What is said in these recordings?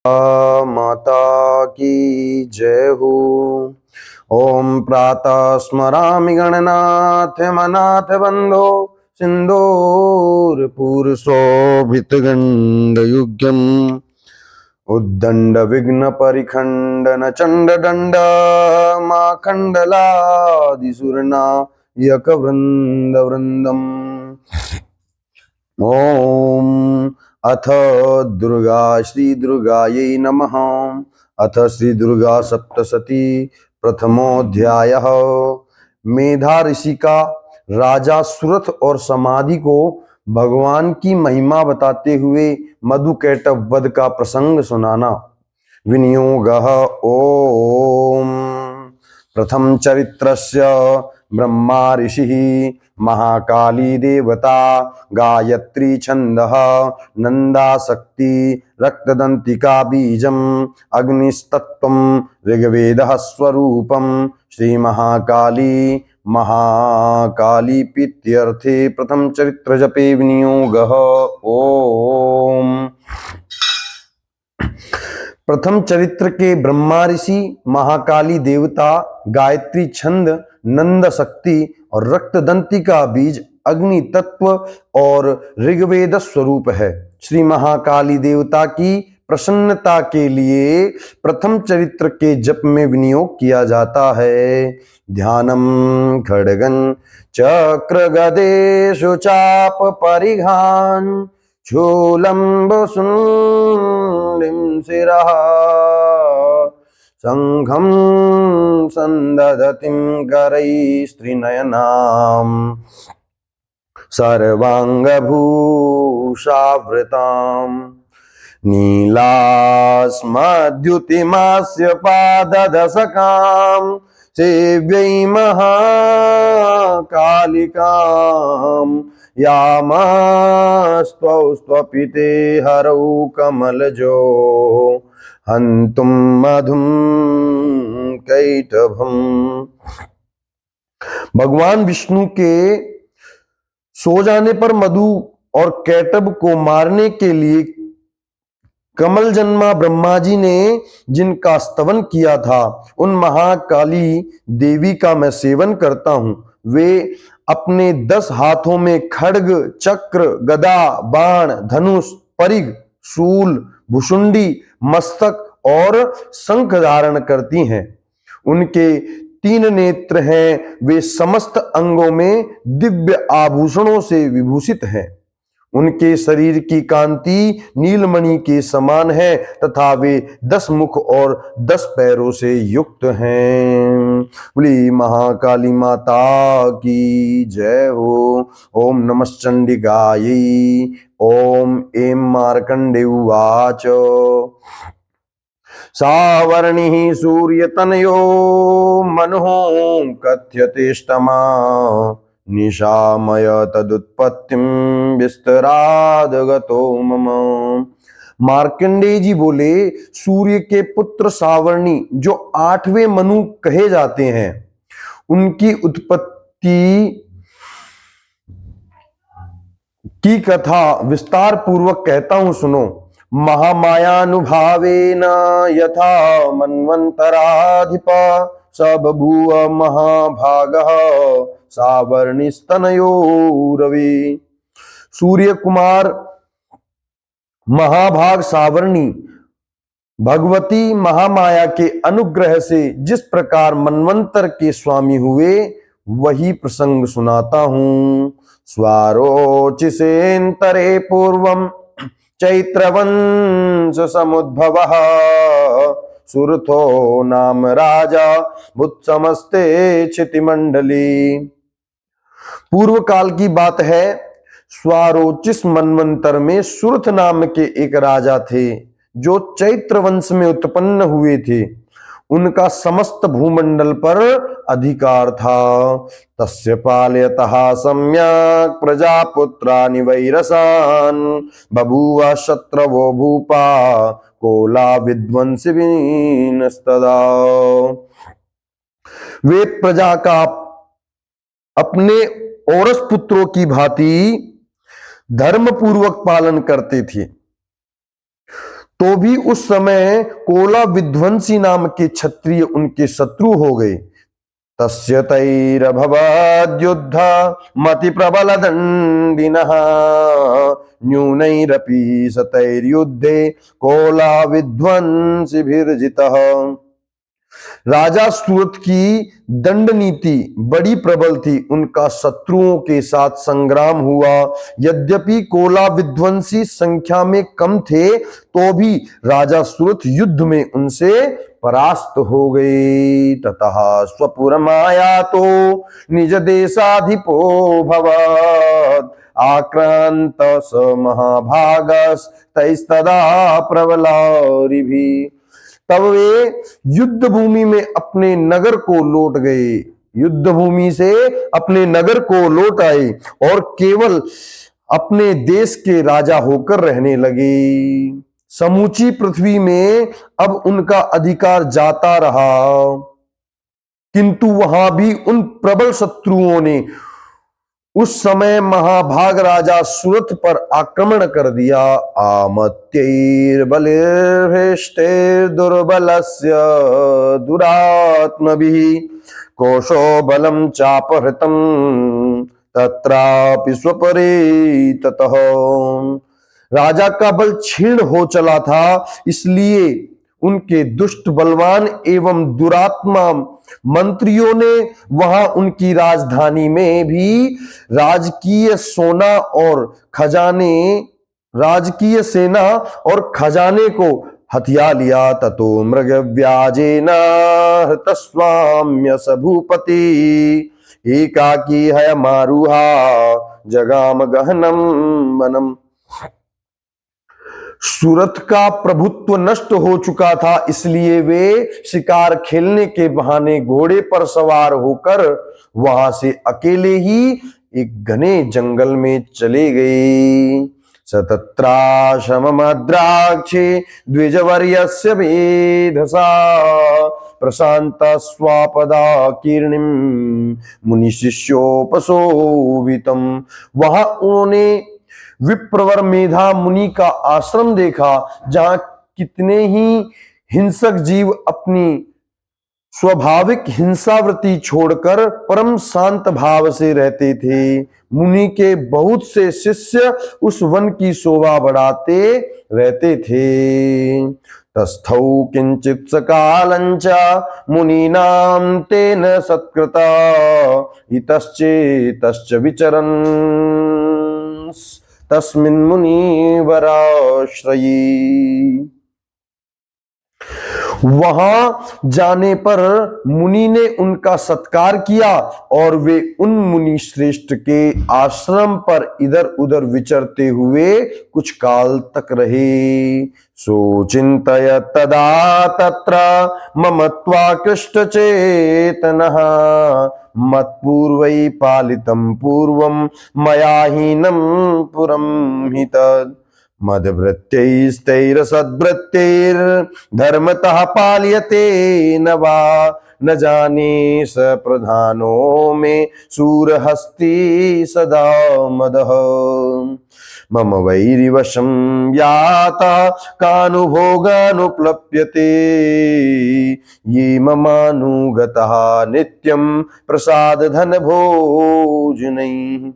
माता की जय हो। ओम प्रातः स्मरामि गणनाथ मनाथ बंधो सिंदूर पूर्शोभित गंडयुग्यम उद्दंड विघ्न परिखंडन चंड दंड माखंडलादिसुरना यक वृंद वृंदम। ओम अथ दुर्गा श्री दुर्गायै नमः। अथ श्री दुर्गा सप्तशती प्रथमोऽध्यायः। मेधा ऋषि का राजा सुरथ और समाधि को भगवान की महिमा बताते हुए मधुकैटभ वध का प्रसंग सुनाना। विनियोगः। ओम प्रथम चरित्रस्य ब्रह्मा ऋषिः महाकाली देवता गायत्री छंदः नंदाशक्ति रक्तदंतिका बीजम अग्निस्तत्वम ऋग्वेदः स्वरूपम श्री महाकाली महाकाली प्रीत्यर्थे प्रथम चरित्र जपे विनियोगः। ओम प्रथम चरित्र के ब्रह्मा ऋषि महाकाली देवता गायत्री छंद नंद शक्ति और रक्तदंती का बीज अग्नि तत्व और ऋग्वेद स्वरूप है। श्री महाकाली देवता की प्रसन्नता के लिए प्रथम चरित्र के जप में विनियोग किया जाता है। ध्यानम खड्गं चक्र गदेषु चाप परिघान शूलम्ब सुंडिं शिरः शंखं संदधतिं करैस्त्रिनयनाम् सर्वांगभूषावृताम् नीलास्मद्युतिमास्य पाददशकाम् सेव्यै महाकालिकाम् यामास्त्वपिते हरौ कमलजो हन्तुं मधुं कैटभम्। भगवान विष्णु के सो जाने पर मधु और कैटभ को मारने के लिए कमल जन्मा ब्रह्मा जी ने जिनका स्तवन किया था उन महाकाली देवी का मैं सेवन करता हूं। वे अपने 10 हाथों में खड्ग चक्र गदा बाण धनुष परिघ शूल भुशुंडी मस्तक और शंख धारण करती हैं। उनके 3 नेत्र हैं। वे समस्त अंगों में दिव्य आभूषणों से विभूषित हैं। उनके शरीर की कांति नीलमणि के समान है तथा वे 10 मुख और 10 पैरों से युक्त हैं। बोली महाकाली माता की जय हो। ओम नमश्चंडिकायै। ओम एं मार्कंडे उवाच सावर्णिः सूर्यतनयो मनुः कथ्यतेष्टमा निशामय तदुत्पत्तिं विस्तराद गतो मम। मार्कंडेय जी बोले सूर्य के पुत्र सावर्णी जो 8वें मनु कहे जाते हैं उनकी उत्पत्ति की कथा विस्तार पूर्वक कहता हूं सुनो। महामायानुभावेन यथा मन्वन्तराधिपा स बभूव महाभागः सावर्णिस्तनयो रवि। सूर्य कुमार महाभाग सावर्णी भगवती महामाया के अनुग्रह से जिस प्रकार मनवंतर के स्वामी हुए वही प्रसंग सुनाता हूं। स्वारोचिसेन्तरे पूर्वं चैत्रवंश समुद्भवः सुरथो नाम राजा भूत्समस्ते क्षितिमंडली। पूर्व काल की बात है। स्वारोचिस मनवंतर में सुरथ नाम के एक राजा थे जो चैत्र वंश में उत्पन्न हुए थे। उनका समस्त भूमंडल पर अधिकार था। तस्य पालयतः सम्यक् प्रजापुत्राणि वैरसान् बभूव शत्रवो भूपा कोला विध्वंसिनस्तदा। वे प्रजा का अपने औरस पुत्रों की भांति धर्म पूर्वक पालन करते थे। तो भी उस समय कोला विध्वंसी नाम के क्षत्रिय उनके शत्रु हो गए। तस्य तैरभवद्युद्ध मति प्रबल दंडिनः न्यूनैरपि सतैर्युद्धे कोला विध्वंसिभिर्जितः। राजा सूरत की दंड नीति बड़ी प्रबल थी, उनका शत्रुओं के साथ संग्राम हुआ। यद्यपि कोला विध्वंसी संख्या में कम थे, तो भी राजा सूरत युद्ध में उनसे परास्त हो गए। ततः स्वपुरमाया तो निज देशाधिपो भवत् आक्रांत स महाभागस तैस्तदा प्रबलारिभिः। तब वे युद्ध भूमि में अपने नगर को लौट गए, युद्ध भूमि से अपने नगर को लौट आए और केवल अपने देश के राजा होकर रहने लगे। समूची पृथ्वी में अब उनका अधिकार जाता रहा, किंतु वहां भी उन प्रबल शत्रुओं ने उस समय महाभाग राजा सूरत पर आक्रमण कर दिया। आमत्यैर्बलिर्हृष्टैर्दुर्बलस्य दुरात्मभिः कोशो बलं चापहृतं तत्रापि स्वपरिततः। राजा का बल क्षीण हो चला था, इसलिए उनके दुष्ट बलवान एवं दुरात्मा मंत्रियों ने वहां उनकी राजधानी में भी राजकीय सेना और खजाने को हथिया लिया। ततो मृग व्याजेन हृतस्वाम्य सभूपति एकाकी है मारुहा जगाम गहनम वनम। सूरत का प्रभुत्व नष्ट हो चुका था, इसलिए वे शिकार खेलने के बहाने घोड़े पर सवार होकर वहां से अकेले ही एक घने जंगल में चले गए। सतत्राश्रममद्राक्षे द्विजवर्यस्य वेधसा प्रशांत स्वापदा कीर्णिम मुनि शिष्योपशोभितम। वहां उन्होंने विप्रवर मेधा मुनि का आश्रम देखा, जहां कितने ही हिंसक जीव अपनी स्वाभाविक हिंसावृत्ति छोड़कर परम शांत भाव से रहते थे। मुनि के बहुत से शिष्य उस वन की शोभा बढ़ाते रहते थे। तस्थौ किंचित सकालंच मुनीनां तेन सत्कृता इतश्चेतश्च विचरन् तस्मिन् मुनिवराश्रयी। वहां जाने पर मुनि ने उनका सत्कार किया और वे उन मुनि श्रेष्ठ के आश्रम पर इधर उधर विचरते हुए कुछ काल तक रहे। सोचिन्तयत् तदा तत्र ममत्वाकृष्ट चेतनः मत्पूर्वै पालितं पूर्वं मया हीनं पुरं हि तत् मदभृत्यैस्तैरसद्भृत्यैर्धर्मतः पाल्यते न वा न जाने स प्रधानो मे शूरहस्ती सदा मदः मम वैरिवशं याता कानुभोगानुप्लप्यते ये ममानुगतः नित्यं प्रसाद धन भोजनैः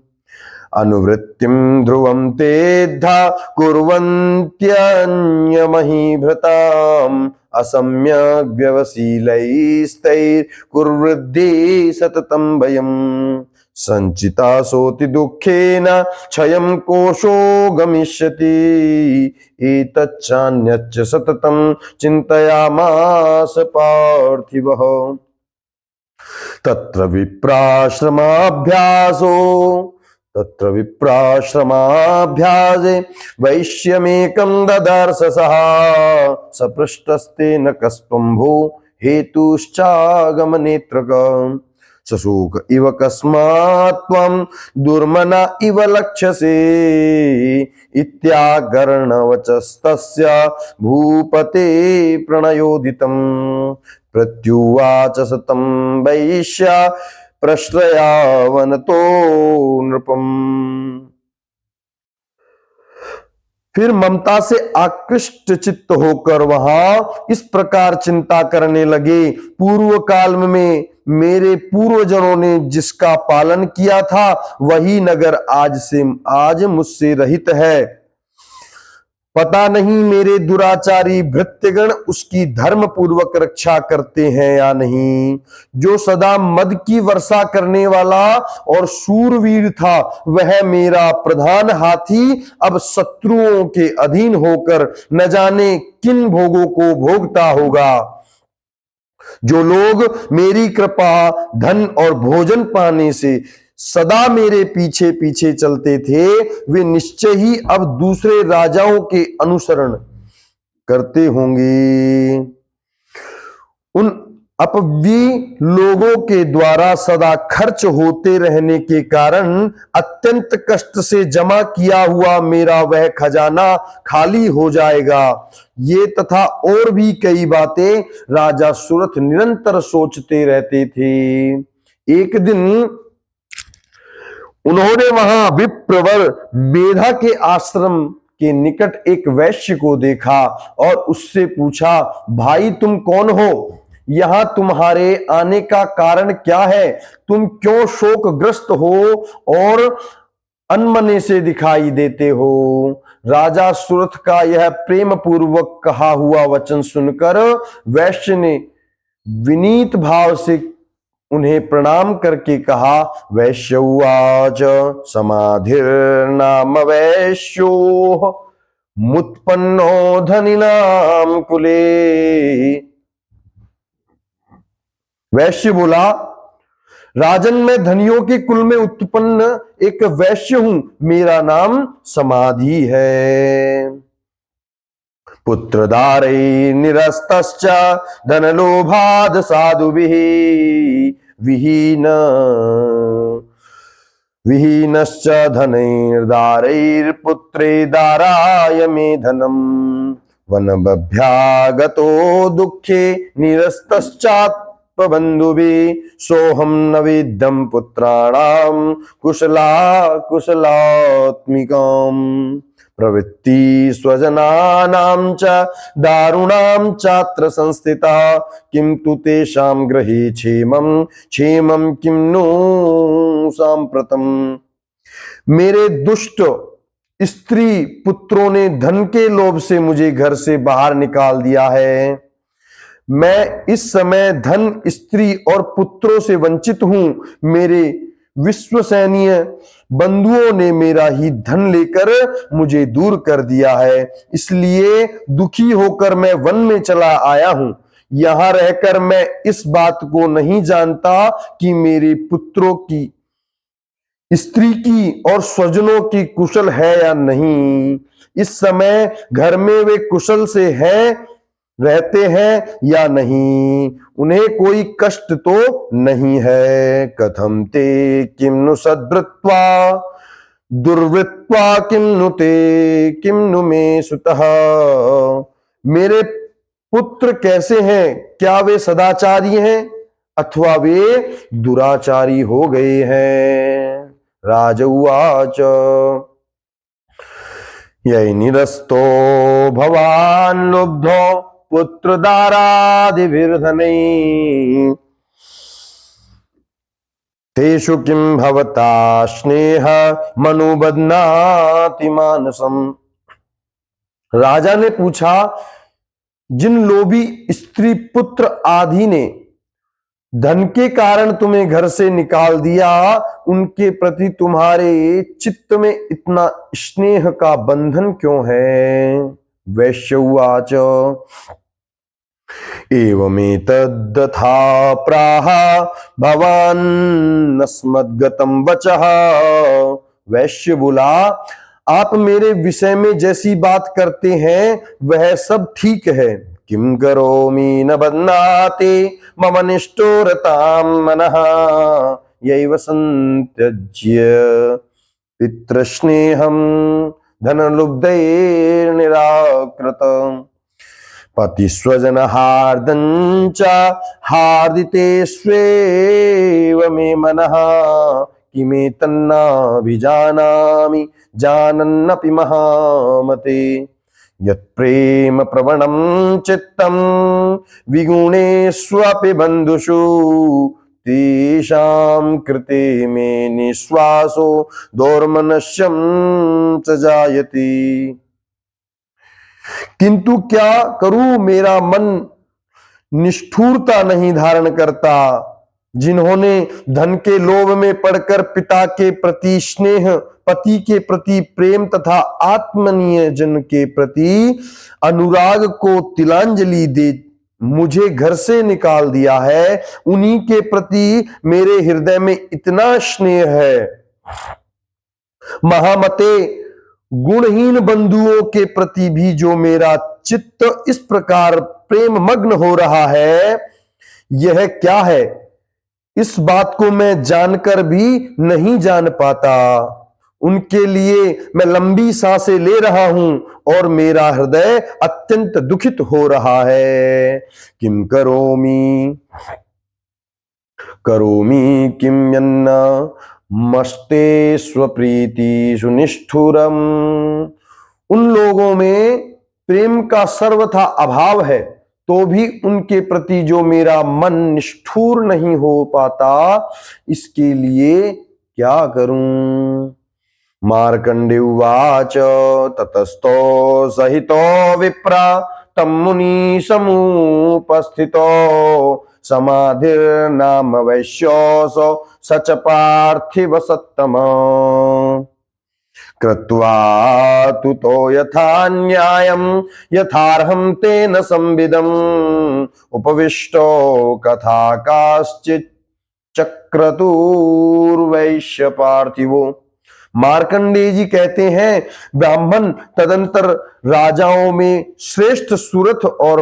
अनुवृत्तिं ध्रुवं तेद्धा कुर्वन्त्यन्यमहीभृताम् असम्यग् व्यवशीलैस्तैर्कुर्वृद्धि सततं भयम् संचिता सोति दुःखेन क्षयं कोशो गमिष्यति एतच्चान्यच्च सततं चिन्तयामास पार्थिवः। तत्र विप्राश्रमाभ्यासे वैश्यमेकं ददर्शसः सपृष्टस्तेन कस्त्वम्भो हेतुश्चागमनेत्रकम् सशोक इव कस्मात् त्वं दुर्मना इव लक्ष्यसे इत्यागर्णवचस्तस्य भूपते प्रणयोदितम् प्रत्युवाच सतं वैश्या प्रश्रयावनतो नृपम्। फिर ममता से आकृष्ट चित्त होकर वहां इस प्रकार चिंता करने लगे, पूर्व काल में मेरे पूर्वजनों ने जिसका पालन किया था वही नगर आज मुझसे रहित है। पता नहीं मेरे दुराचारी भृत्यगण उसकी धर्म पूर्वक रक्षा करते हैं या नहीं। जो सदा मद की वर्षा करने वाला और शूरवीर था वह मेरा प्रधान हाथी अब शत्रुओं के अधीन होकर न जाने किन भोगों को भोगता होगा। जो लोग मेरी कृपा धन और भोजन पाने से सदा मेरे पीछे पीछे चलते थे वे निश्चय ही अब दूसरे राजाओं के अनुसरण करते होंगे। उन अपव्ययी लोगों के द्वारा सदा खर्च होते रहने के कारण अत्यंत कष्ट से जमा किया हुआ मेरा वह खजाना खाली हो जाएगा। ये तथा और भी कई बातें राजा सुरथ निरंतर सोचते रहते थे। एक दिन उन्होंने वहां विप्रवर बेधा के आश्रम के निकट एक वैश्य को देखा और उससे पूछा, भाई तुम कौन हो? यहां तुम्हारे आने का कारण क्या है? तुम क्यों शोकग्रस्त हो और अनमने से दिखाई देते हो? राजा सुरथ का यह प्रेम पूर्वक कहा हुआ वचन सुनकर वैश्य ने विनीत भाव से उन्हें प्रणाम करके कहा, वैश्य उवाच समाधिर्नाम वैश्यो मुत्पन्नो धनिनाम कुले। वैश्य बोला, राजन मैं धनियों के कुल में उत्पन्न एक वैश्य हूं, मेरा नाम समाधि है। पुत्रदारै निरस्तश्च धनलोभाद साधुभिः विहीनश्च धनैर्दारैर्पुत्रे दाराय मे धनम् वनभ्यागतो दुःखे निरस्तश्चात्मबन्धुभिः सोऽहं न वेद्यं पुत्राणां कुशलात्मिकाम् प्रवृत्ति स्वजनानां च दारुणां चात्र संस्थिता किं तु तेषां गृहे क्षेमं किं नु सांप्रतम्। मेरे दुष्ट स्त्री पुत्रों ने धन के लोभ से मुझे घर से बाहर निकाल दिया है। मैं इस समय धन, स्त्री और पुत्रों से वंचित हूं। मेरे विश्वसनीय बंधुओं ने मेरा ही धन लेकर मुझे दूर कर दिया है, इसलिए दुखी होकर मैं वन में चला आया हूं। यहां रहकर मैं इस बात को नहीं जानता कि मेरे पुत्रों की, स्त्री की और स्वजनों की कुशल है या नहीं। इस समय घर में वे कुशल से हैं, रहते हैं या नहीं, उन्हें कोई कष्ट तो नहीं है। कथम ते किम नु सद्वृत्वा दुर्वृत्वा किम नु मे सुतः। मेरे पुत्र कैसे हैं? क्या वे सदाचारी हैं अथवा वे दुराचारी हो गए हैं? राजउवाच यही निरस्तो भवान् लुब्धो पुत्रदारादिभिर्धनैः तेषु किं भवता स्नेह मनुबध्नाति मानसम्। राजा ने पूछा, जिन लोभी स्त्री पुत्र आदि ने धन के कारण तुम्हें घर से निकाल दिया, उनके प्रति तुम्हारे चित्त में इतना स्नेह का बंधन क्यों है? वैश्य उवाच एवमेतद्यथा प्राह भवान् अस्मद्गतं वचः। वैश्य बोला, आप मेरे विषय में जैसी बात करते हैं वह सब ठीक है। किं करोमि न बध्नाति मम निष्ठुरतां मनः यैव संत्यज्य पितृस्नेहं धनलुब्धैर्निराकृतम् पतिस्वजन हार्दं च हार्दिते स्वेव मे मनः किमे तन्नाभिजानामि जानन्नपि महामते। यत्प्रेम प्रवणं चित्तं विगुणेष्वपि बन्धुषु तेषां कृते मे निःश्वासो दौर्मनस्यं च जायते। किंतु क्या करूं, मेरा मन निष्ठुरता नहीं धारण करता। जिन्होंने धन के लोभ में पड़कर पिता के प्रति स्नेह, पति के प्रति प्रेम तथा आत्मनीय जन के प्रति अनुराग को तिलांजलि दे मुझे घर से निकाल दिया है, उन्हीं के प्रति मेरे हृदय में इतना स्नेह है। महामते, गुणहीन बंधुओं के प्रति भी जो मेरा चित्त इस प्रकार प्रेम मग्न हो रहा है, यह क्या है, इस बात को मैं जानकर भी नहीं जान पाता। उनके लिए मैं लंबी सांसें ले रहा हूं और मेरा हृदय अत्यंत दुखित हो रहा है। किम करोमि करोमि किम यन्न मस्ते स्वप्रीति सुनिष्ठुरम। उन लोगों में प्रेम का सर्वथा अभाव है, तो भी उनके प्रति जो मेरा मन निष्ठुर नहीं हो पाता, इसके लिए क्या करूं। मार्कंडे उवाच ततस्तो सहितो विप्रा तम मुनि समुपस्थितो समाधिर्नाम वैश्योऽसौ सच पार्थिव सत्तम। कृत्वा तुतो यथा न्यायं यथार्हं तेन संविदम् उपविष्टो कथा काश्चित् चक्रतुर्वैश्य पार्थिवो। मार्कंडेय जी कहते हैं, ब्राह्मण तदंतर राजाओं में श्रेष्ठ सुरथ और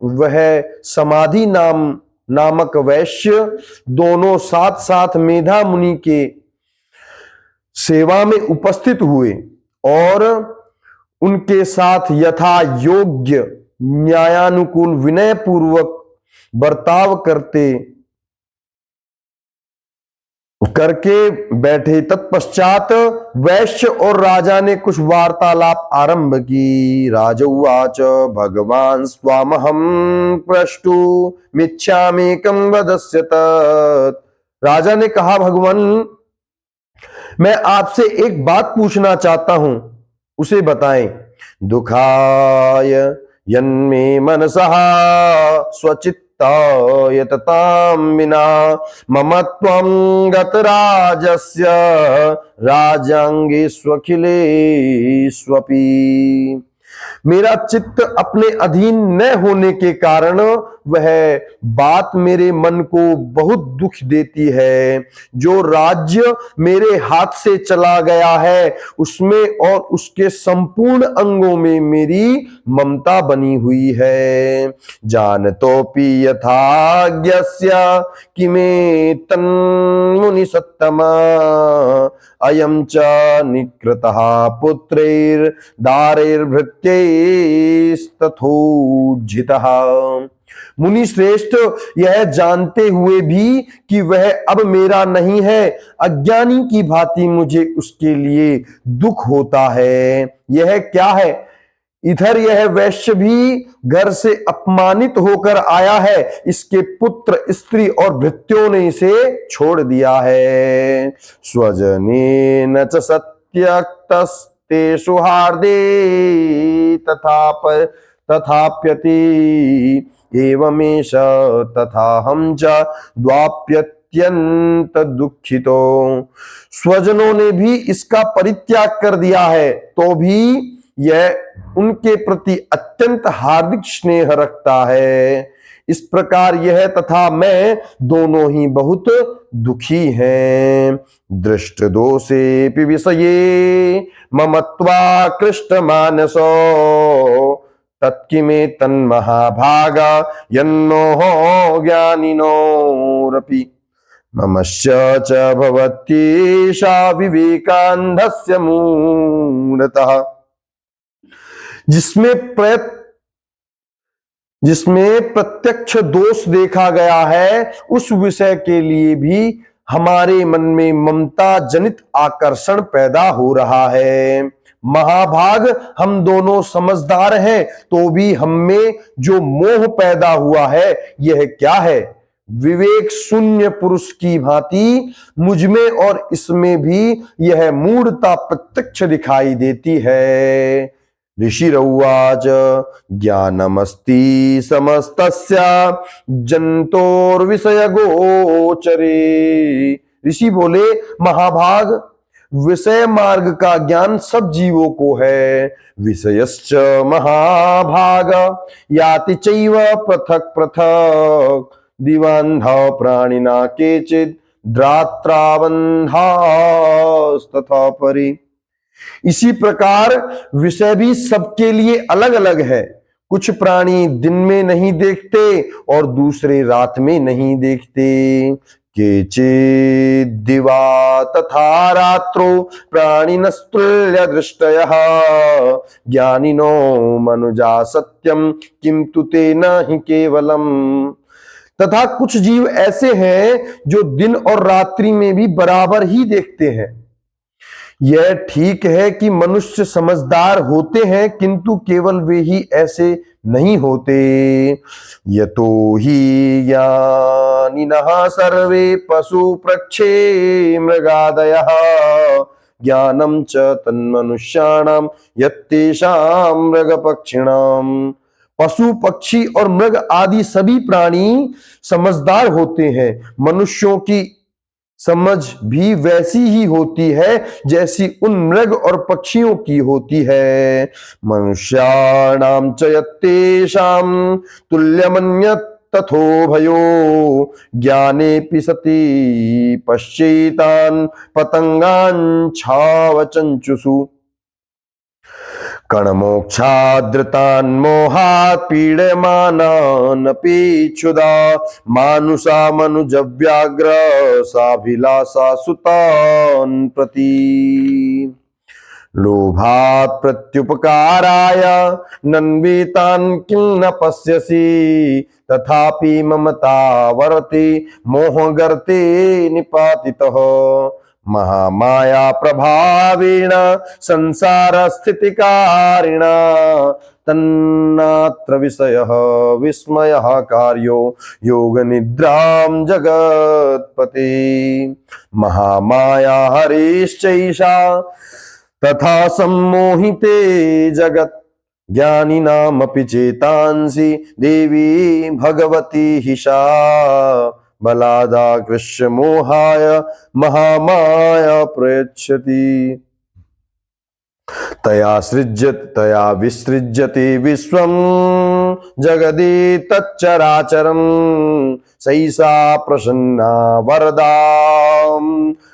वह समाधि नामक वैश्य दोनों साथ साथ मेधा मुनि के सेवा में उपस्थित हुए और उनके साथ यथा योग्य न्यायानुकूल विनय पूर्वक बर्ताव करके बैठे। तत्पश्चात वैश्य और राजा ने कुछ वार्तालाप आरंभ की। राजउवाच भगवान स्वामहं प्रष्टुमिच्छाम्येकं वदस्य तत्। राजा ने कहा, भगवान मैं आपसे एक बात पूछना चाहता हूं, उसे बताएं। दुखाय यन्मे मनसः स्वचित्ताय ततां विना मम त्वं गतराजस्य राजांगे स्वखिलेष्वपि। मेरा चित्त अपने अधीन न होने के कारण वह बात मेरे मन को बहुत दुख देती है। जो राज्य मेरे हाथ से चला गया है, उसमें और उसके संपूर्ण अंगों में मेरी ममता बनी हुई है। जानतोपि यथाज्ञस्य किमे तन्मुनि सत्तमा अयं च निकृतः पुत्रैर्दारैर्भृत्यैस्तथोज्झितः। मुनि श्रेष्ठ, यह जानते हुए भी कि वह अब मेरा नहीं है, अज्ञानी की भांति मुझे उसके लिए दुख होता है। यह क्या है, इधर यह वैश्य भी घर से अपमानित होकर आया है, इसके पुत्र स्त्री और भृत्यों ने इसे छोड़ दिया है। स्वजनेन च सत्यक्तस्ते सुहार्दे तथाप्यति एवमेष तथा हम च द्वाप्यत्यंत दुखितो। स्वजनों ने भी इसका परित्याग कर दिया है, तो भी यह उनके प्रति अत्यंत हार्दिक स्नेह रखता है। इस प्रकार यह तथा मैं दोनों ही बहुत दुखी हैं। दृष्ट दोषेऽपि विषये ममत्वा कृष्ट मानसो तत्किमे तन्महाभागा यन्मोहो ज्ञानिनोरपि ममस्य च भवत्येषा विवेकान्धस्य मूढतः। जिसमें प्रत्यक्ष दोष देखा गया है, उस विषय के लिए भी हमारे मन में ममता जनित आकर्षण पैदा हो रहा है। महाभाग, हम दोनों समझदार हैं तो भी हम में जो मोह पैदा हुआ है यह क्या है? विवेक शून्य पुरुष की भांति मुझ में और इसमें भी यह मूढ़ता प्रत्यक्ष दिखाई देती है। ऋषिरुवाच ज्ञानमस्ति समस्तस्य जंतोर्विषय गोचरे। ऋषि बोले, महाभाग, विषय मार्ग का ज्ञान सब जीवों को है। विषयश्च महाभाग याति चैव पृथक पृथक दिवान्धा प्राणिना केचित् ध्रात्राबन्धास्तथा परि। इसी प्रकार विषय भी सबके लिए अलग अलग है। कुछ प्राणी दिन में नहीं देखते और दूसरे रात में नहीं देखते। केचित् दिवा तथा रात्रो प्राणिनस्तुल्य दृष्टयः ज्ञानिनो मनुजा सत्यम किंतु तेन हि केवलम। तथा कुछ जीव ऐसे हैं जो दिन और रात्रि में भी बराबर ही देखते हैं। यह ठीक है कि मनुष्य समझदार होते हैं, किंतु केवल वे ही ऐसे नहीं होते। यतो ही ज्ञानिनः सर्वे पशु पक्षी मृगादयः ज्ञानं च तन्मनुष्याणां यत्तेषां मृगपक्षिणाम्। पशु पक्षी और मृग आदि सभी प्राणी समझदार होते हैं। मनुष्यों की समझ भी वैसी ही होती है जैसी उन मृग और पक्षियों की होती है। मनुष्याणां च यत्तेषां तुल्यमन्यत् तथो भयो ज्ञानेऽपि सति पश्येतान् पतंगान् छावचंचुषु। कणमोक्षादृतान् मोहात् पीड्यमानानपि क्षुधा मानुषा मनुजव्याघ्र साभिलाषा सुतान् प्रति। लोभात् प्रत्युपकाराय नन्वितान् किं न पश्यसि तथापि ममता वर्ते मोहगर्ते निपातितः। महामाया प्रभावेण संसार स्थितिकारिणा तन्नात्र विषयः विस्मयः कार्यो योग निद्रां जगत्पते। महामाया हरेश्चैषा तथा सम्मोहिते जगत् ज्ञानिनामपि चेतांसि देवी भगवती हिषा बलादाकृष्य मोहाय महामाया प्रयच्छति। तया सृज्यते तया विसृज्यते विश्वं जगदि तच्चराचरं सैषा प्रसन्ना वरदा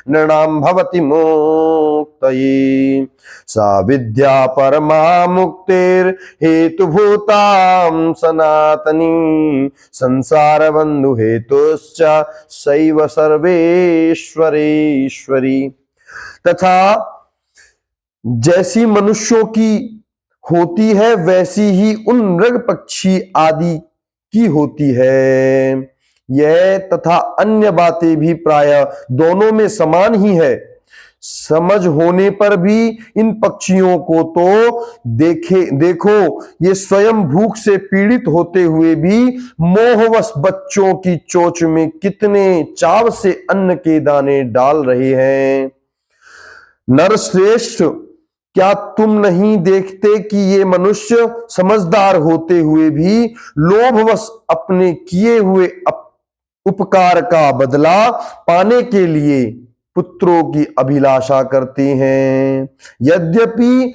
नृणां भवति मुक्तये। सा विद्या परमा मुक्तिर्हेतुभूतां सनातनी संसार बंधु हेतुश्च सैव सर्वेश्वरेश्वरी। तथा जैसी मनुष्यों की होती है वैसी ही उन मृग पक्षी आदि की होती है। यह तथा अन्य बातें भी प्राय दोनों में समान ही है। समझ होने पर भी इन पक्षियों को तो देखो ये स्वयं भूख से पीड़ित होते हुए भी मोहवश बच्चों की चोंच में कितने चाव से अन्न के दाने डाल रहे हैं। नरश्रेष्ठ, क्या तुम नहीं देखते कि ये मनुष्य समझदार होते हुए भी लोभवश अपने किए हुए उपकार का बदला पाने के लिए पुत्रों की अभिलाषा करते हैं। यद्यपि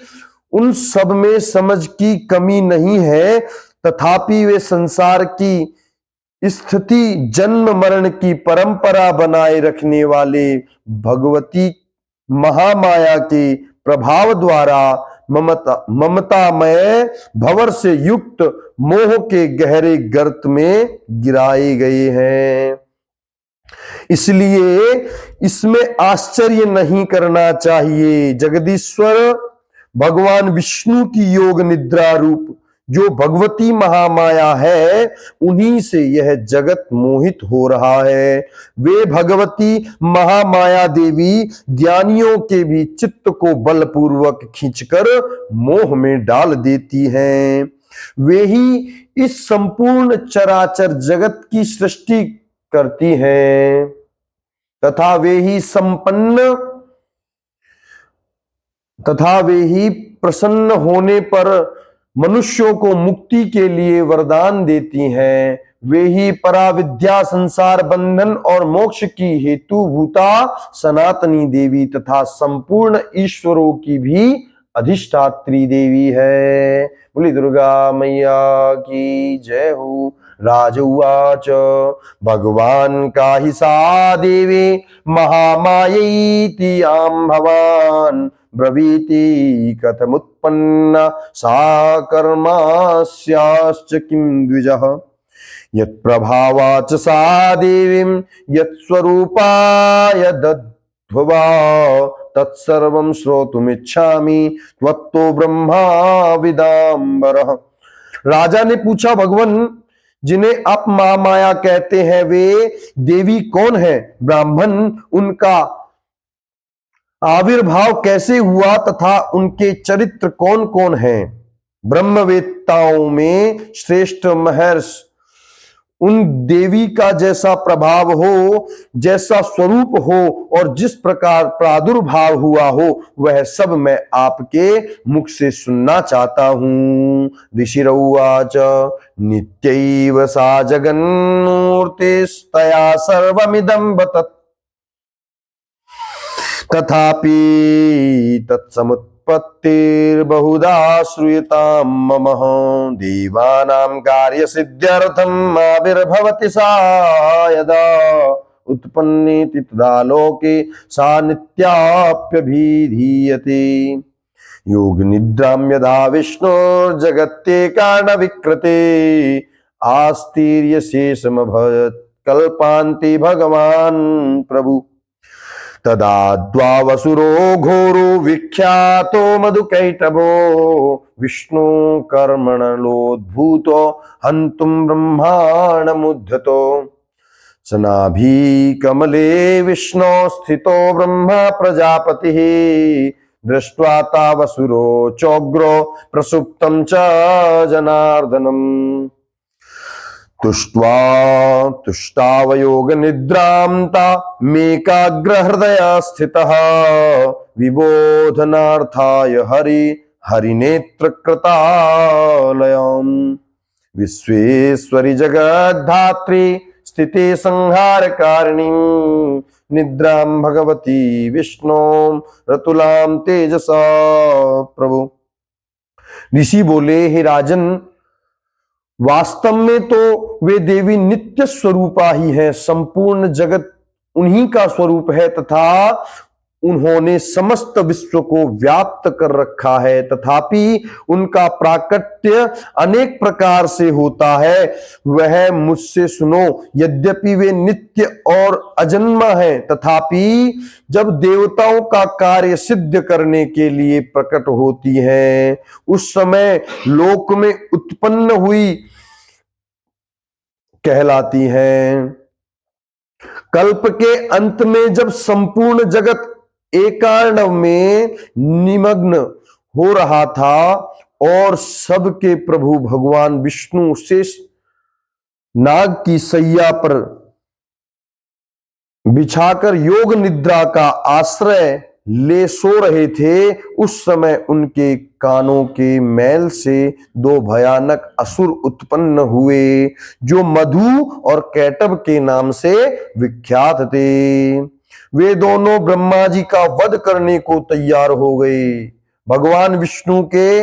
उन सब में समझ की कमी नहीं है, तथापि वे संसार की स्थिति जन्म मरण की परंपरा बनाए रखने वाले भगवती महामाया के प्रभाव द्वारा ममतामय भंवर से युक्त मोह के गहरे गर्त में गिराए गए हैं। इसलिए इसमें आश्चर्य नहीं करना चाहिए। जगदीश्वर भगवान विष्णु की योग निद्रा रूप जो भगवती महामाया है उन्हीं से यह जगत मोहित हो रहा है। वे भगवती महामाया देवी ज्ञानियों के भी चित्त को बलपूर्वक खींचकर मोह में डाल देती हैं। वे ही इस संपूर्ण चराचर जगत की सृष्टि करती हैं तथा वे ही प्रसन्न होने पर मनुष्यों को मुक्ति के लिए वरदान देती हैं। वे ही पराविद्या, संसार बंधन और मोक्ष की हेतुभूता सनातनी देवी तथा संपूर्ण ईश्वरों की भी अधिष्ठात्री देवी है। बोली दुर्गा मैया की जय हो। राजउवाच भगवान का ही सा देवी महामायैति यां भवान ब्रवीति कथमुत्पन्ना सा कर्मास्याश्च किं द्विजः यत्प्रभावाच सा देवीं यत्स्वरूपाय दद्ध्वा तत्सर्वं श्रोतुमिच्छामि त्वत्तो ब्रह्मा विदाम्बरः। राजा ने पूछा, भगवान जिन्हें आप महामाया कहते हैं वे देवी कौन है? ब्राह्मण उनका आविर्भाव कैसे हुआ तथा उनके चरित्र कौन कौन हैं? ब्रह्मवेत्ताओं में श्रेष्ठ महर्षि उन देवी का जैसा प्रभाव हो, जैसा स्वरूप हो और जिस प्रकार प्रादुर्भाव हुआ हो वह सब मैं आपके मुख से सुनना चाहता हूं। ऋषिरुवाच नित्यैव सा जगन्मूर्तिस्तया सर्वमिदं बतत् तथापि तत्समुत्पत्तिर्बहुधा श्रूयतां मम देवानां कार्यसिद्ध्यर्थम् आविर्भवति सा यदा उत्पन्नेति तदा लोके सा नित्याप्यभिधीयते। योगनिद्रां यदा विष्णोर्जगत्ते कारणविकृते आस्तीर्यशेषमभवत् कल्पान्ते भगवान् प्रभु तदा द्वावसुरो घोरो विख्यातो मधुकैटभो विष्णु कर्मणलोद्भूतो हन्तुं ब्रह्माणमुद्धतो सनाभि कमले विष्णो स्थितो ब्रह्मा प्रजापतिः दृष्ट्वा तावसुरो चोग्रो प्रसुप्तं च जनार्दनम् तुष्टावयोग निद्रां तामेकाग्रहृदया स्थितः विबोधनार्थाय हरिनेत्रकृतालयम् विश्वेश्वरि जगद्धात्री स्थिते संहारकारिणीं निद्रां भगवती विष्णों रतुलां तेजसा प्रभु। ऋषि बोले, हे राजन, वास्तव में तो वे देवी नित्य स्वरूपा ही है। संपूर्ण जगत उन्हीं का स्वरूप है तथा उन्होंने समस्त विश्व को व्याप्त कर रखा है। तथापि उनका प्राकट्य अनेक प्रकार से होता है, वह मुझसे सुनो। यद्यपि वे नित्य और अजन्मा है, तथापि जब देवताओं का कार्य सिद्ध करने के लिए प्रकट होती है उस समय लोक में उत्पन्न हुई कहलाती हैं। कल्प के अंत में जब संपूर्ण जगत एकार्णव में निमग्न हो रहा था और सबके प्रभु भगवान विष्णु शेष नाग की सैया पर बिछाकर योग निद्रा का आश्रय ले सो रहे थे, उस समय उनके कानों के मैल से दो भयानक असुर उत्पन्न हुए जो मधु और कैटभ के नाम से विख्यात थे। वे दोनों ब्रह्मा जी का वध करने को तैयार हो गए। भगवान विष्णु के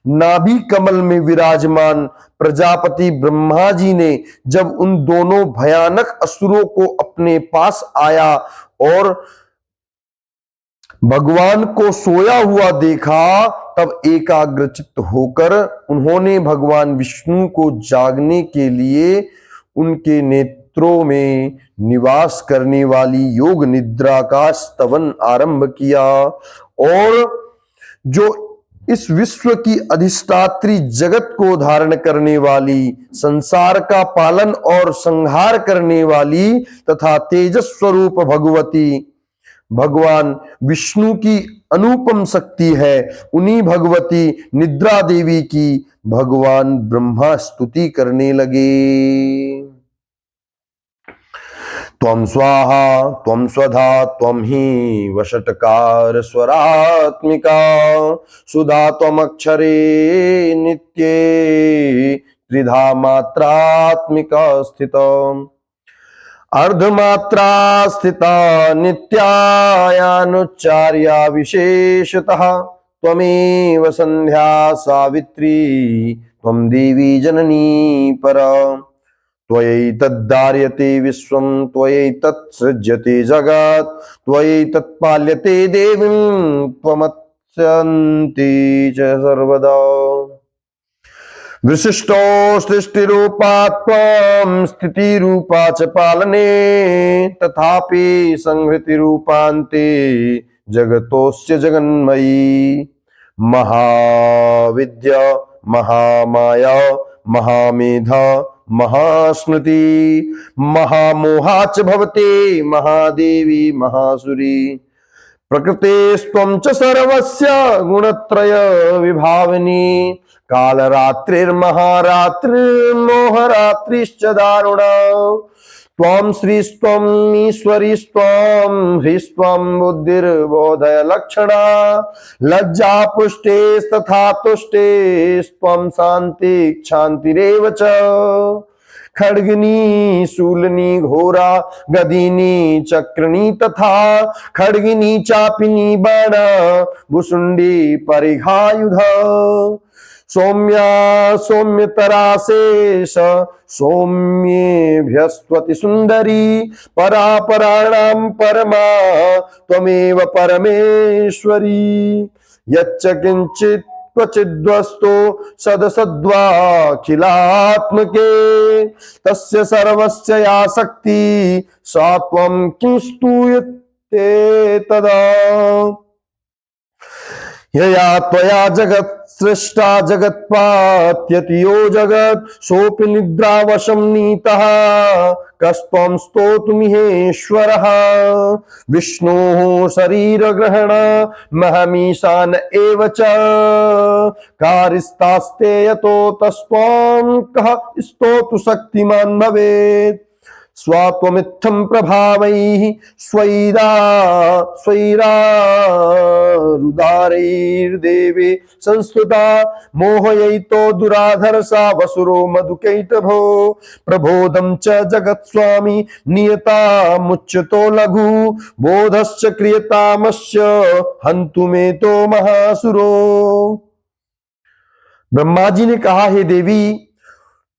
नाभि कमल में विराजमान प्रजापति ब्रह्मा जी ने जब उन दोनों भयानक असुरों को अपने पास आया और भगवान को सोया हुआ देखा, तब एकाग्रचित्त होकर उन्होंने भगवान विष्णु को जागने के लिए उनके नेत्रों में निवास करने वाली योग निद्रा का स्तवन आरंभ किया और जो इस विश्व की अधिष्ठात्री, जगत को धारण करने वाली, संसार का पालन और संहार करने वाली तथा तेजस स्वरूप भगवती भगवान विष्णु की अनुपम शक्ति है। उन्हीं भगवती निद्रा देवी की भगवान ब्रह्मा स्तुति करने लगे। त्वं स्वाहा त्वं स्वधा त्वं हि वषट्कार स्वरात्मिका, सुधा त्वमक्षरे नित्ये त्रिधा मात्रात्मिका स्थिता, अर्धमात्रा स्थिता नित्यायानुच्चार्या विशेषतः, त्वमेव संध्या सावित्री त्वं देवी जननी परा, त्वयैतद्धार्यते विश्वं त्वयैतत्सृज्यते जगत्, त्वयैतत्पाल्यते देवीं त्वमत्यन्ती च सर्वदा। विशिष्टो सृष्टिरूपा त्वं स्थितिरूपा च पालने, तथापि संहृतिरूपान्ते जगतोऽस्य जगन्मयी, महाविद्या महामाया महामेधा महास्मृति महामोहा च भवते महादेवी महासुरी, प्रकृतेस्त्वं च सर्वस्य गुणत्रय विभावनी, कालरात्रिर्महारात्रिर्मोहरात्रिश्च दारुणा, त्वं श्रीस्त्वं ईश्वरीस्त्वं ह्रीस्त्वं बुद्धिर्बोधय लक्षणा, लज्जा पुष्टेस्तथा तुष्टेस्त्वं शान्ति क्षान्तिरेव च, खड्गिनी शूलनी घोरा गदिनी चक्रनी तथा, खड्गिनी चापिनी बाण भुसुंडी परिघायुध, सौम्या सौम्यतरा शेष सौम्येभ्यस्त्वति सुंदरी, परा पराणां परमा त्वमेव परमेश्वरी, यच्च किंचित् क्वचिद्वस्तु सदसद्वाखिलात्मके, तस्य सर्वस्य या शक्ति सा त्वं किं स्तूयते तदा, यया त्वया जगत् सृष्टा जगत्पात्यति यो जगत्, सोऽपि निद्रावशं नीतः कस्त्वं स्तोतुमिहेश्वरः, विष्णोः शरीरग्रहण महमीशान एव च, कारिस्तास्ते यतो तस्त्वं कः स्तोतु शक्तिमान् भवेत्, स्वात्वमित्थं प्रभावैः स्वैरारुदारैर्देवे संस्तुता, मोहयैतो दुराधर्षा वसुरो मधुकैटभो, प्रबोधं च जगत्स्वामी नियतामुच्यतो लघु, बोधश्च क्रियतामस्य हन्तुमेतो महासुरो। ब्रह्मा जी ने कहा, हे देवी,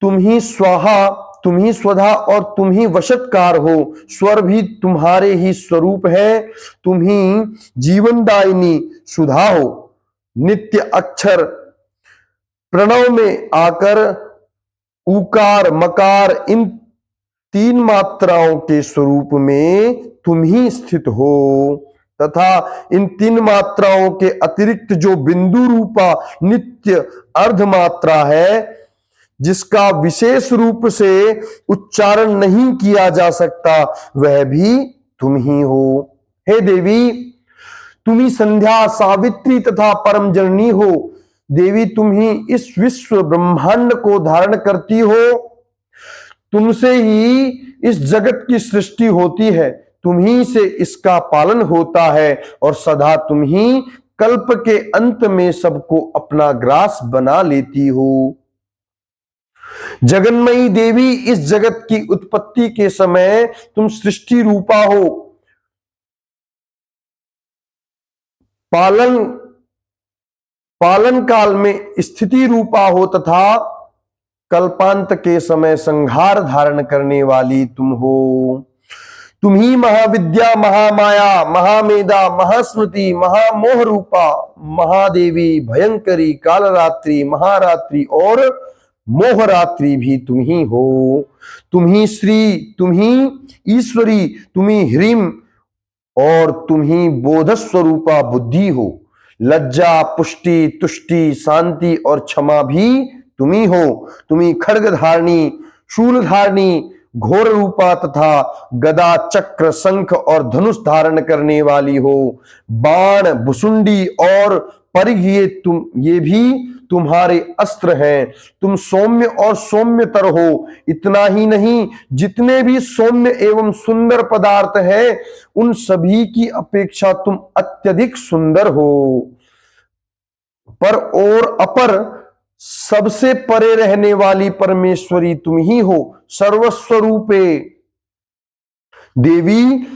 तुम ही स्वाहा, तुम ही स्वधा और तुम ही वशत्कार हो, स्वर भी तुम्हारे ही स्वरूप है, तुम ही जीवनदायिनी सुधा हो, नित्य अक्षर प्रणव में आकर उकार मकार इन तीन मात्राओं के स्वरूप में तुम ही स्थित हो, तथा इन तीन मात्राओं के अतिरिक्त जो बिंदु रूपा नित्य अर्ध मात्रा है, जिसका विशेष रूप से उच्चारण नहीं किया जा सकता, वह भी तुम ही हो। हे देवी, तुम ही संध्या सावित्री तथा परम जननी हो। देवी, तुम ही इस विश्व ब्रह्मांड को धारण करती हो, तुमसे ही इस जगत की सृष्टि होती है, तुम ही से इसका पालन होता है, और सदा तुम ही कल्प के अंत में सबको अपना ग्रास बना लेती हो। जगन्मयी देवी, इस जगत की उत्पत्ति के समय तुम सृष्टि रूपा हो, पालन काल में स्थिति रूपा हो, तथा कल्पांत के समय संहार धारण करने वाली तुम हो। तुम ही महाविद्या महामाया महामेधा महास्मृति महामोह रूपा महादेवी भयंकरी कालरात्रि महारात्रि और मोहरात्रि भी तुम ही हो। तुम ही श्री, तुम ही ईश्वरी, तुम ही ह्रीम और तुम ही बोध स्वरूपा बुद्धि हो। लज्जा, पुष्टि, तुष्टि, शांति और क्षमा भी तुम्ही हो। तुम्ही खड्ग धारणी, शूल धारणी, घोर रूपा तथा गदा, चक्र, शंख और धनुष धारण करने वाली हो। बाण, भुसुंडी और परिघ ये भी तुम्हारे अस्त्र हैं। तुम सौम्य और सौम्यतर हो। इतना ही नहीं, जितने भी सौम्य एवं सुंदर पदार्थ हैं उन सभी की अपेक्षा तुम अत्यधिक सुंदर हो। पर और अपर सबसे परे रहने वाली परमेश्वरी तुम ही हो। सर्वस्वरूपे देवी,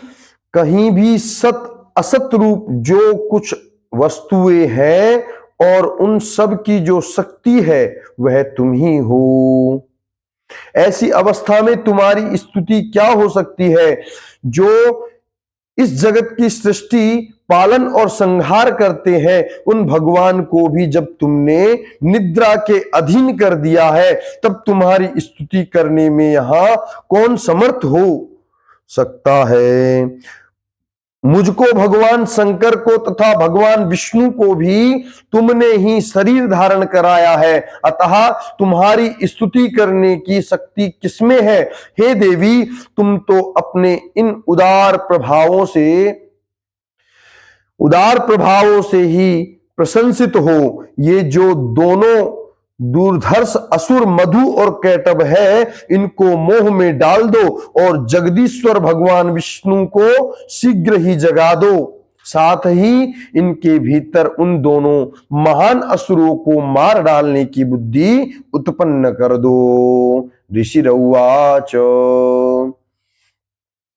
कहीं भी सत असत रूप जो कुछ वस्तुएं हैं और उन सब की जो शक्ति है वह तुम ही हो। ऐसी अवस्था में तुम्हारी स्तुति क्या हो सकती है? जो इस जगत की सृष्टि, पालन और संहार करते हैं उन भगवान को भी जब तुमने निद्रा के अधीन कर दिया है, तब तुम्हारी स्तुति करने में यहां कौन समर्थ हो सकता है? मुझको, भगवान शंकर को तथा भगवान विष्णु को भी तुमने ही शरीर धारण कराया है, अतः तुम्हारी स्तुति करने की शक्ति किसमें है? हे देवी, तुम तो अपने इन उदार प्रभावों से ही प्रशंसित हो। ये जो दोनों दूरधर्ष असुर मधु और कैटभ है, इनको मोह में डाल दो और जगदीश्वर भगवान विष्णु को शीघ्र ही जगा दो। साथ ही इनके भीतर उन दोनों महान असुरों को मार डालने की बुद्धि उत्पन्न कर दो। ऋषिरउवाच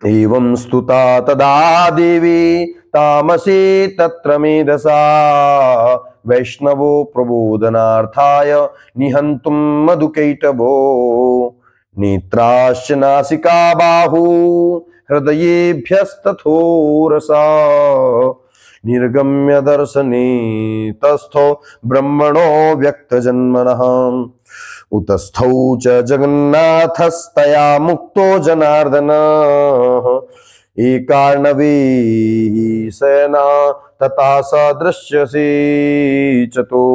एवं स्तुता तदा देवी तामसे तत्र मेधसा वैष्णवो प्रबोधनार्थाय निहंतुम मधुकैटभो नेत्राश्च नासिका बाहु हृदयेभ्यस्तथोरसा निर्गम्य दर्शने तस्थो ब्रह्मणो व्यक्तजन्मनः उतस्थौ च जगन्नाथस्तया मुक्तो जनार्दन एकार्णवे सेना तथा सदृश्यसे चतो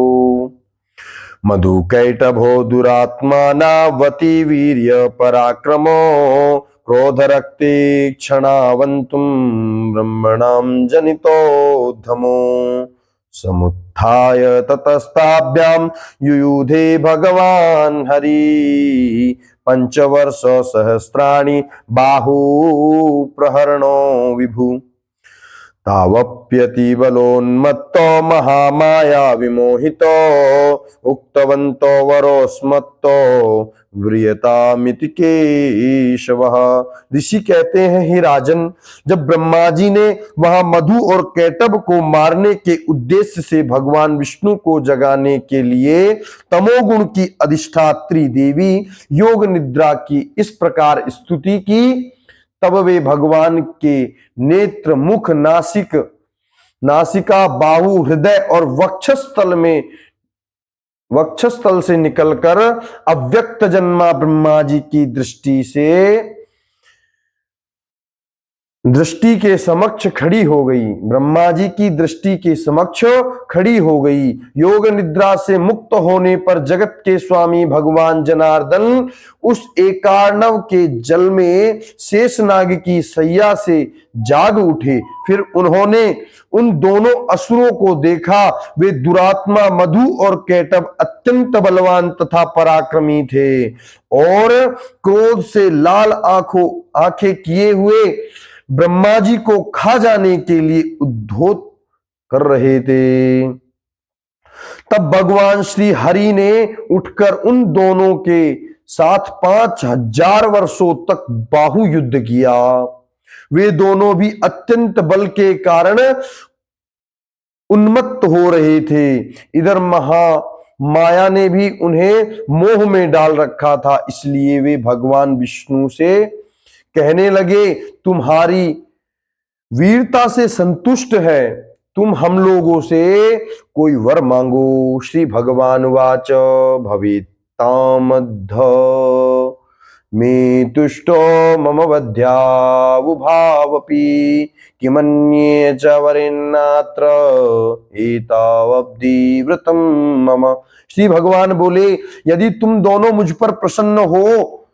मधुकैटभो दुरात्मानावती वीर्य पराक्रमो क्रोधरक्ते क्षणावन्तुं ब्रह्मणां जनितोद्धमो समुत्थाय ततस्ताभ्यां युयुधे भगवान् हरि पंचवर्ष सहस्राणि बाहु प्रहरणो विभु तावप्यति बलोन्मत्तो महामाया विमोहितो उक्तवन्तो वरोस्मत्तो व्रियतामिति केशवः। ऋषि कहते हैं, हे राजन, जब ब्रह्मा जी ने वहां मधु और कैटभ को मारने के उद्देश्य से भगवान विष्णु को जगाने के लिए तमोगुण की अधिष्ठात्री देवी योग निद्रा की इस प्रकार स्तुति की, तब वे भगवान के नेत्र, मुख, नासिका, बाहु, हृदय और वक्षस्थल से निकलकर अव्यक्त जन्मा ब्रह्मा जी की दृष्टि के समक्ष खड़ी हो गई। ब्रह्मा जी की दृष्टि के समक्ष खड़ी हो गई। योग निद्रा से मुक्त होने पर जगत के स्वामी भगवान जनार्दन उस एकार्णव के जल में शेषनाग की सैया से जाग उठे। फिर उन्होंने उन दोनों असुरों को देखा। वे दुरात्मा मधु और कैटभ अत्यंत बलवान तथा पराक्रमी थे और क्रोध से लाल आंखें किए हुए ब्रह्मा जी को खा जाने के लिए उद्योत कर रहे थे। तब भगवान श्री हरि ने उठकर उन दोनों के साथ 5000 वर्षों तक बाहु युद्ध किया। वे दोनों भी अत्यंत बल के कारण उन्मत्त हो रहे थे। इधर माया ने भी उन्हें मोह में डाल रखा था, इसलिए वे भगवान विष्णु से कहने लगे, तुम्हारी वीरता से संतुष्ट है, तुम हम लोगों से कोई वर मांगो। श्री भगवान वाच भवेत्तामद्ध मे तुष्टो मम वध्यावुभावपि किमन्ये च वरेन्नात्र एतावब्धि व्रतम मम। श्री भगवान बोले, यदि तुम दोनों मुझ पर प्रसन्न हो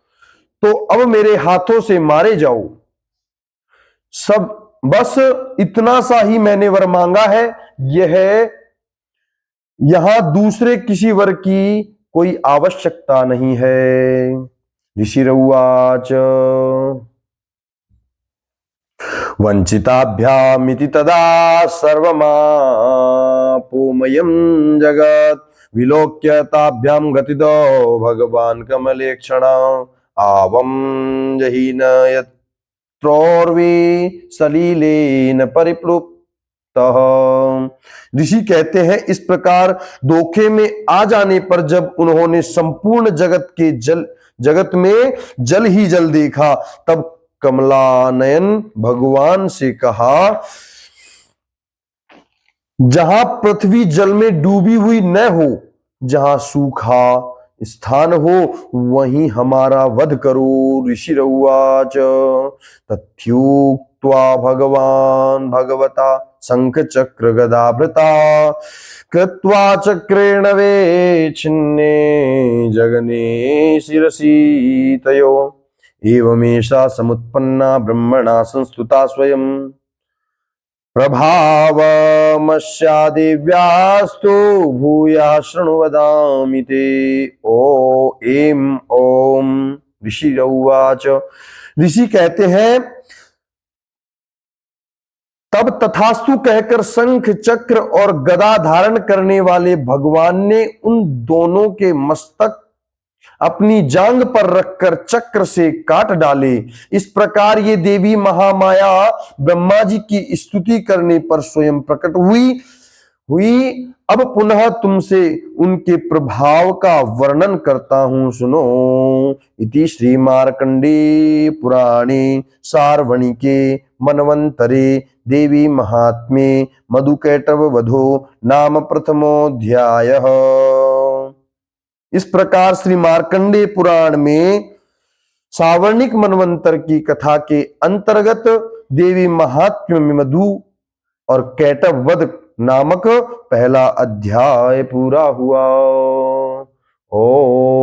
तो अब मेरे हाथों से मारे जाओ। सब बस इतना सा ही मैंने वर मांगा है, यह यहां दूसरे किसी वर की कोई आवश्यकता नहीं है। ऋषिरुवाच वंचिताभ्यामिति तदा सर्वमापोमयं जगत् विलोक्य ताभ्यां गतिदो भगवान् कमलेक्षण आवं जहीन यत्रोर्वे सलीलेन परिप्लुप्तः। ऋषि कहते हैं, इस प्रकार धोखे में आ जाने पर जब उन्होंने संपूर्ण जगत में जल ही जल देखा, तब कमलानयन भगवान से कहा, जहां पृथ्वी जल में डूबी हुई न हो, जहां सूखा स्थान हो, वहीं हमारा वध करो। ऋषिरुवाच तथ्युक्त्वा भगवान भगवता शंख चक्र गदाभृता कृत्वा चक्रेण वे छिन्ने जगने शिरसि तयो एवमेषा समुत्पन्ना ब्रह्मणा संस्तुता स्वयं प्रभावमस्यादिव्यास्तु भूया शृणु वदामि ते। ओम। ऋषिरुवाच ऋषि कहते हैं, तब तथास्तु कहकर शंख चक्र और गदा धारण करने वाले भगवान ने उन दोनों के मस्तक अपनी जांग पर रखकर चक्र से काट डाले। इस प्रकार ये देवी महामाया ब्रह्मा जी की स्तुति करने पर स्वयं प्रकट हुई। अब पुनः तुमसे उनके प्रभाव का वर्णन करता हूं, सुनो। इति श्री मार्कंडे पुराणे सार्वणिके मनवंतरे देवी महात्म्ये मधुकैटभ वधो नाम प्रथमोऽध्यायः। इस प्रकार श्री मार्कंडे पुराण में सावर्णिक मनवंतर की कथा के अंतर्गत देवी महात्म्य में मधु और कैटभ वध नामक पहला अध्याय पूरा हुआ। ओम।